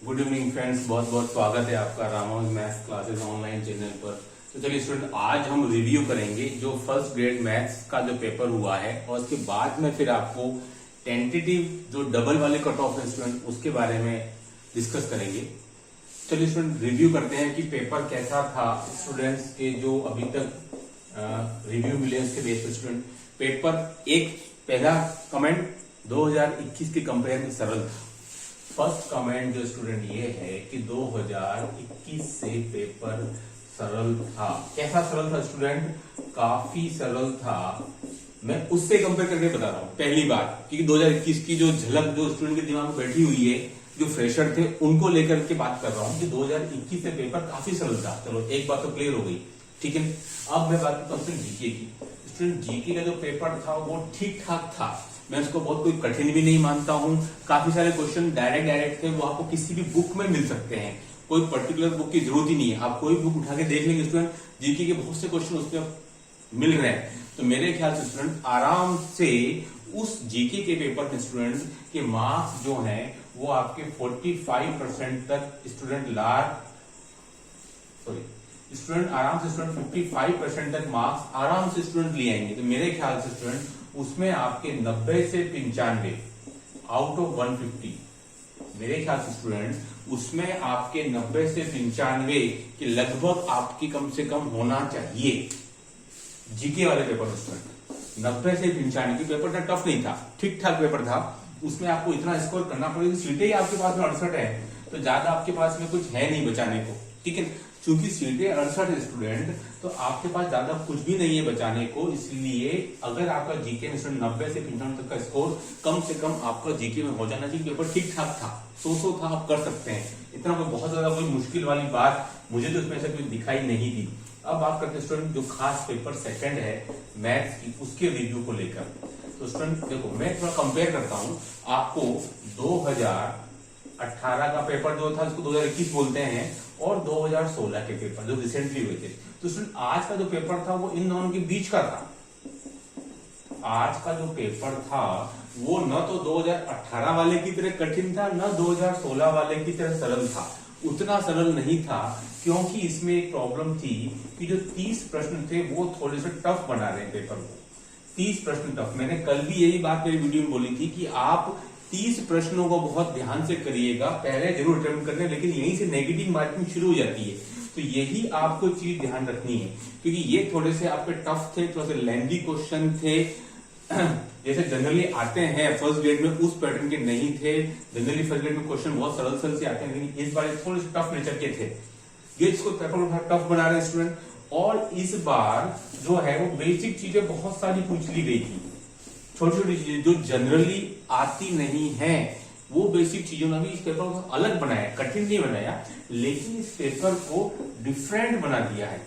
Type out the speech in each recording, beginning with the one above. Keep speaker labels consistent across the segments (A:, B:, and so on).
A: Good evening friends, बहुत बहुत स्वागत है आपका Ramanuj maths classes online channel पर। तो चलिए स्टूडेंट, आज हम रिव्यू करेंगे जो फर्स्ट ग्रेड मैथ्स का जो पेपर हुआ है और उसके बाद में फिर आपको टेंटेटिव जो डबल वाले कट ऑफ है स्टूडेंट उसके बारे में डिस्कस करेंगे। चलिए स्टूडेंट, रिव्यू करते हैं कि पेपर कैसा था स्टूडेंट्स के जो अभी तक रिव्यू मिले उसके बेस पर। स्टूडेंट पेपर एक पहला कमेंट 2021 के कंपेयर में सरल था। फर्स्ट कमेंट जो स्टूडेंट ये है कि 2021 से पेपर सरल था। कैसा सरल था स्टूडेंट? काफी सरल था। मैं उससे कंपेयर करके बता रहा हूं पहली बात, क्योंकि 2021 की जो झलक जो स्टूडेंट के दिमाग में बैठी हुई है, जो फ्रेशर थे उनको लेकर के बात कर रहा हूं कि 2021 से पेपर काफी सरल था। चलो एक बात तो क्लियर हो गई, ठीक है। अब मैं बात करता हूँ जीके की। स्टूडेंट जीके का जो पेपर था वो ठीक ठाक था, मैं उसको बहुत कोई कठिन भी नहीं मानता हूँ। काफी सारे क्वेश्चन डायरेक्ट थे, वो आपको किसी भी बुक में मिल सकते हैं, कोई पर्टिकुलर बुक की जरूरत ही नहीं है। आप कोई बुक उठा के देख लेंगे स्टूडेंट, जीके के बहुत से क्वेश्चन उसमें मिल रहे हैं। तो मेरे ख्याल से स्टूडेंट आराम से उस जीके के पेपर में स्टूडेंट के मार्क्स जो हैं वो आपके 45% तक स्टूडेंट आराम से स्टूडेंट 55% तक मार्क्स आराम से स्टूडेंट ले आएंगे। तो मेरे ख्याल से स्टूडेंट उसमें आपके 90 से 95 आउट ऑफ 150, मेरे ख्याल से स्टूडेंट उसमें आपके 90 से 95 के लगभग आपकी कम से कम होना चाहिए जीके वाले पेपर में। स्टूडेंट 90 से 95 की पेपर था, टफ नहीं था, ठीक ठाक पेपर था। उसमें आपको इतना स्कोर करना पड़ेगा, सीटें ही आपके पास में 68 है, तो ज्यादा आपके पास में कुछ है नहीं बचाने को, ठीक है। क्योंकि सीटें 68 है स्टूडेंट, तो आपके पास ज्यादा कुछ भी नहीं है बचाने को। इसलिए अगर आपका जीके में स्टूडेंट 90 से 95 तक का स्कोर कम से कम आपका जीके में हो जाना चाहिए। पेपर ठीक ठाक था, 100 था, आप कर सकते हैं। इतना कोई बहुत ज्यादा कोई मुश्किल वाली बात मुझे तो इसमें से कोई दिखाई नहीं दी। अब बात करते हैं स्टूडेंट जो खास पेपर सेकंड है मैथ्स की, उसके रिव्यू को लेकर। तो स्टूडेंट देखो, मैं थोड़ा कंपेयर करता हूं आपको 2018 का पेपर जो था उसको 2021 बोलते हैं, और 2016 के पेपर जो रिसेंटली हुए थे। तो स्टूडेंट आज का जो पेपर था वो इन दोनों के बीच का था। आज का जो पेपर था वो न तो 2018 वाले की तरह कठिन था, न 2016 वाले की तरह सरल था। उतना सरल नहीं था क्योंकि इसमें एक प्रॉब्लम थी कि जो 30 प्रश्न थे वो थोड़े से टफ बना रहे पेपर को। 30 प्रश्न टफ, मैंने कल भी यही बात मेरी वीडियो में बोली थी कि आप 30 प्रश्नों को बहुत ध्यान से करिएगा, पहले जरूर अटेम्प्ट करना, लेकिन यहीं से नेगेटिव मार्किंग शुरू हो जाती है। तो यही आपको चीज ध्यान रखनी है, क्योंकि ये थोड़े से आपके टफ थे, थोड़े से लेंथी क्वेश्चन थे, जैसे जनरली आते हैं फर्स्ट ग्रेड में उस पैटर्न के नहीं थे। जनरली फर्स्ट ग्रेड में क्वेश्चन बहुत सरल सरल से आते हैं, लेकिन इस बार थोड़े से टफ नेचर के थे। ये इसको पेपर टफ बना रहे हैं स्टूडेंट। और इस बार जो है वो बेसिक चीजें बहुत सारी पूछ ली गई थी, छोटी छोटी चीजें जो जनरली आती नहीं है, वो बेसिक चीजों ने भी इस पेपर को अलग बनाया, कठिन नहीं बनाया, लेकिन इस पेपर को डिफरेंट बना दिया है,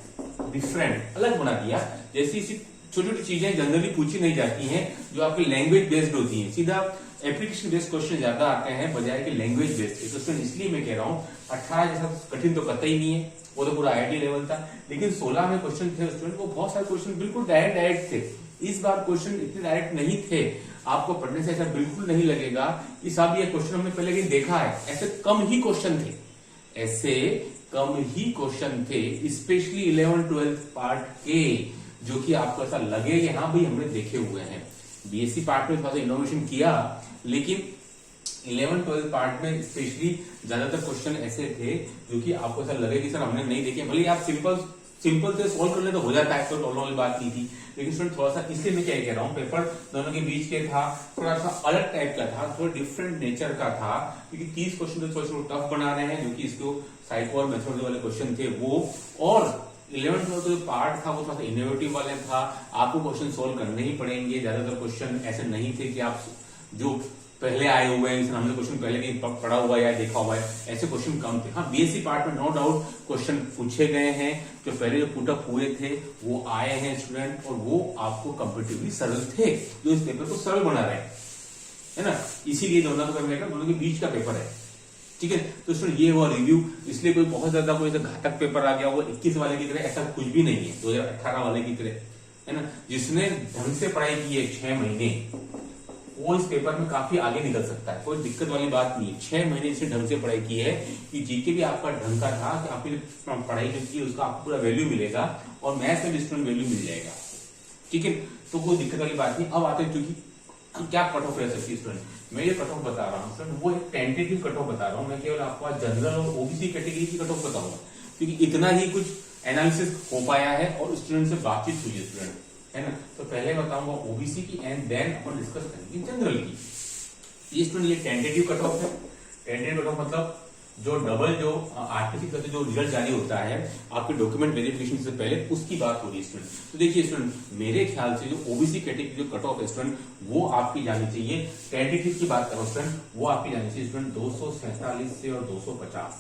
A: डिफरेंट अलग बना दिया। जैसी इसी छोटी छोटी चीजें जनरली पूछी नहीं जाती हैं, जो आपकी लैंग्वेज बेस्ड होती हैं, सीधा एप्लीकेशन बेस्ड क्वेश्चन ज्यादा आते हैं बजाय कि लैंग्वेज बेस्ड। तो स्टूडेंट इसलिए मैं कह रहा हूँ 18 जैसा कठिन तो कतई नहीं है, वो तो पूरा आईटी लेवल था। लेकिन 16 में क्वेश्चन थे स्टूडेंट, वो बहुत सारे क्वेश्चन बिल्कुल डायरेक्ट थे। इस बार क्वेश्चन इतने डायरेक्ट नहीं थे, आपको पढ़ने से ऐसा बिल्कुल नहीं लगेगा कि साहब ये क्वेश्चन हमने पहले कहीं देखा है। ऐसे कम ही क्वेश्चन थे, ऐसे कम ही क्वेश्चन थे, स्पेशली 11-12 पार्ट के, जो कि आपको ऐसा लगे कि हाँ भाई हमने देखे हुए हैं। बीएससी पार्ट में थोड़ा सा इनोवेशन किया, लेकिन 11-12 पार्ट में स्पेशली ज्यादातर क्वेश्चन ऐसे थे जो कि आपको ऐसा लगे कि सर हमने नहीं देखे। भले आप सिंपल से सॉल्व कर ले तो हो जाता है, कोई प्रॉब्लम वाली बात नहीं थी। लेकिन स्टूडेंट थोड़ा सा, इसलिए मैं क्या कह रहा हूँ, पेपर दोनों के बीच के था, थोड़ा सा अलग टाइप का था, थोड़ा डिफरेंट नेचर का था, क्योंकि 30 क्वेश्चन तो थोड़ा सा टफ बना रहे हैं, जो कि इसको साइको और मेथड वाले क्वेश्चन थे वो, और 11th जो पार्ट था वो थोड़ा सा इनोवेटिव वाले था। आपको क्वेश्चन सोल्व करने ही पड़ेंगे। ज्यादातर क्वेश्चन ऐसे नहीं थे कि आप जो पहले आए हुए हैं, हमने क्वेश्चन पहले कहीं पढ़ा हुआ या देखा हुआ है, ऐसे क्वेश्चन कम थे। हाँ, बीएससी पार्ट में नो डाउट क्वेश्चन पूछे गए हैं, जो पहले जो पुटअप हुए थे वो आए हैं स्टूडेंट, और वो आपको कंपेटिवली सरल थे, जो इस पेपर को सरल बना रहे हैं, है ना। इसीलिए दोनों के बीच का पेपर है, ठीक है। तो स्टूडेंट ये हुआ रिव्यू, इसलिए कोई बहुत ज्यादा कोई घातक पेपर आ गया वो 21 वाले की तरह, ऐसा कुछ भी नहीं है 2018 वाले की तरह, है ना। जिसने ढंग से पढ़ाई की है 6 महीने, वो इस पेपर में काफी आगे निकल सकता है, कोई दिक्कत वाली बात नहीं है। 6 महीने से ढंग से पढ़ाई की है कि जीके भी आपका ढंग का था कि आपकी पढ़ाई जो की उसका आपको पूरा वैल्यू मिलेगा और मैथ्स में भी स्टूडेंट वैल्यू मिल जाएगा, ठीक है। तो कोई दिक्कत वाली बात नहीं। अब आते हैं क्योंकि क्या कट ऑफ रह सकती है स्टूडेंट, मैं ये कट ऑफ बता रहा हूँ स्टूडेंट, वो एक टेंटेटिव कट ऑफ बता रहा हूँ मैं, केवल आपको जनरल और ओबीसी कैटेगरी की कट ऑफ बताऊंगा क्योंकि इतना ही कुछ एनालिसिस हो पाया है और स्टूडेंट से बातचीत हुई है स्टूडेंट, है ना। तो पहले बताऊंगा ओबीसी की एंड देन अपन डिस्कस करेंगे जनरल की। ये स्टूडेंट ये टेंटेटिव कट ऑफ है। टेंटेटिव कट ऑफ मतलब जो डबल जो आरटीसी का जो रिजल्ट जारी होता है आपके डॉक्यूमेंट वेरिफिकेशन से पहले, उसकी बात हो रही है स्टूडेंट। तो देखिए स्टूडेंट, मेरे ख्याल से जो ओबीसी कैटेगरी जो कट ऑफ है स्टूडेंट वो आपकी जानी चाहिए, टेंटेटिव की बात करो स्टूडेंट, वो आपकी जानी चाहिए स्टूडेंट 247 से और 250।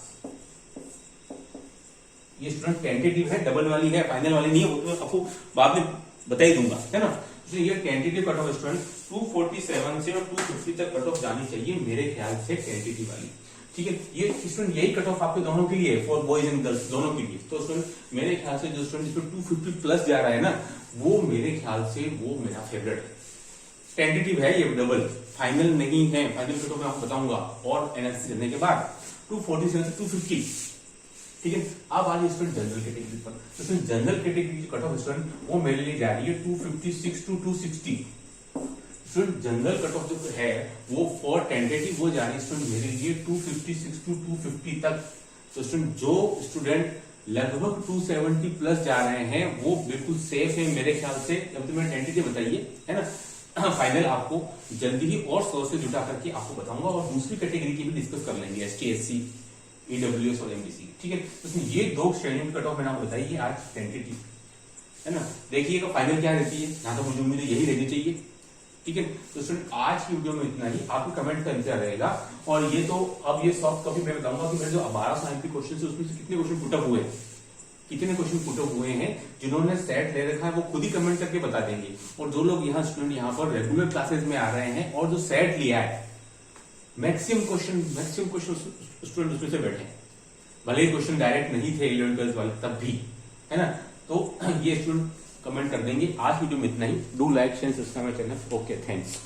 A: ये स्टूडेंट टेंटेटिव है, डबल वाली है, फाइनल वाली नहीं है, वो तो आपको बाद में बता ही दूंगा, है ना। तो ये टेंटेटिव कट ऑफ स्टूडेंट 247 से और 250 तक कट ऑफ जानी चाहिए मेरे ख्याल से टेंटेटिव वाली, ठीक है। ये स्टूडेंट यही कट ऑफ आपके दोनों के लिए, फॉर बॉयज एंड गर्ल्स दोनों के लिए। तो स्टूडेंट मेरे ख्याल से जो स्टूडेंट जिसमें 250 प्लस जा रहा है ना, वो मेरे ख्याल से वो मेरा फेवरेट है। टेंटेटिव है, ये डबल फाइनल नहीं है, फाइनल कट ऑफ मैं आपको बताऊंगा और एनालिसिस करने के बाद 247 से 250, ठीक है। अब आ स्टूडेंट जनरल कैटेगरी पर। तो student general category cut off student वो मेरे लिए जा रही है 256 to 260। Student general cut off जो है वो फॉर टेंटेटिव वो जा रही है स्टूडेंट मेरे लिए 256 टू 250 तक। तो स्टूडेंट जो स्टूडेंट लगभग 270 प्लस जा रहे हैं वो बिल्कुल सेफ है मेरे ख्याल से। जब तो मैंने टेंटेटिव बताइए, है ना, फाइनल आपको जल्दी ही और सोर्सेज जुटा करके आपको बताऊंगा और दूसरी कैटेगरी की भी डिस्कस कर लेंगे, एसटी, एससी, ईडब्ल्यूएस और एमबीसी, ठीक है। तो ये दो श्रेणियों की कट ऑफ मैंने आपको बताई है आज टेंटेटिव, है ना। देखिएगा फाइनल क्या रहती है, यहाँ तो मुझे उम्मीद है यही रहनी चाहिए, ठीक है। तो स्टूडेंट आज की वीडियो में इतना ही, आपको कमेंट का इंतजार रहेगा। और ये तो अब ये सॉफ्ट कॉपी मैं बताऊंगा कि मेरे जो 1200 एमपी क्वेश्चन है उसमें से कितने क्वेश्चन पुटअप हुए, कितने क्वेश्चन पुटअप हुए हैं। जिन्होंने सेट ले रखा है वो खुद ही कमेंट करके बता देंगे, और जो लोग यहाँ स्टूडेंट यहाँ पर रेगुलर क्लासेस में आ रहे हैं और जो सेट लिया है मैक्सिमम क्वेश्चन स्टूडेंट उसमें से बैठे हैं, भले ही क्वेश्चन डायरेक्ट नहीं थे 11 12 वाले तब भी, है ना। तो ये स्टूडेंट कमेंट कर देंगे। आज वीडियो में इतना ही। Do like share subscribe my channel. Okay, thanks.